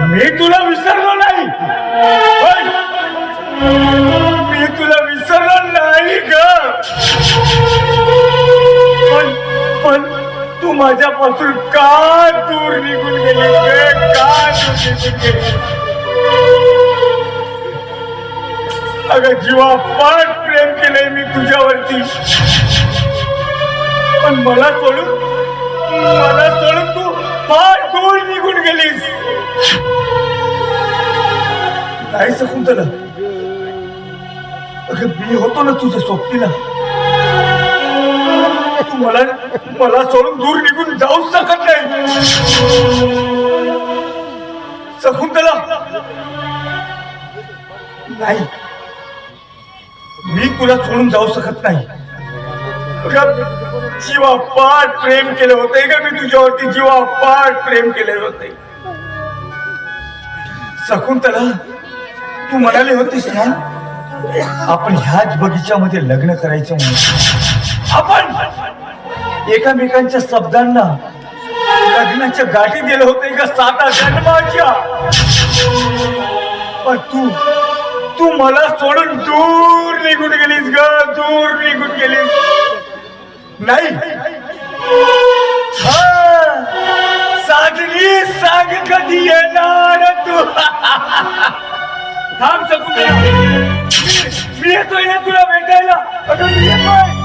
मी तुला विसरलो नाही. होय, मी तुला विसरलो नाही ग. पण तू माझ्यापासून का दूर निघून गेली ग? का दूर निघून गेली? अगं जीवापाड प्रेम केलंय मी तुझ्यावरती, पण मला सोडून तू फार दूर निघून गेलीस. नाही शकुंतला, अगं मी होतो ना तुझं सोबतीला. तू मला सोडून दूर निघून जाऊच शकत नाही. शकुंतला, नाही, मी तुला सोडून जाऊ शकत नाही. जीवापाड प्रेम केले होते का मी तुझ्यावरती? जीवापाड प्रेम केले होते. शकुंतला, तू म्हणाली होतीस ना आपण ह्याच बगीच्यामध्ये लग्न करायचं म्हणून. आपण एकामेकांच्या शब्दांना लग्नाच्या गाठी दिले होते का 7 जन्माच्या. पण तू मला सोडून दूर निघून गेलीस ग, दूर निघून गेलीस. नाही, साजली सांग कधी येणार तू. थांब शकुंतला, मी येतोय तुला भेटायला. अगं मी येतोय.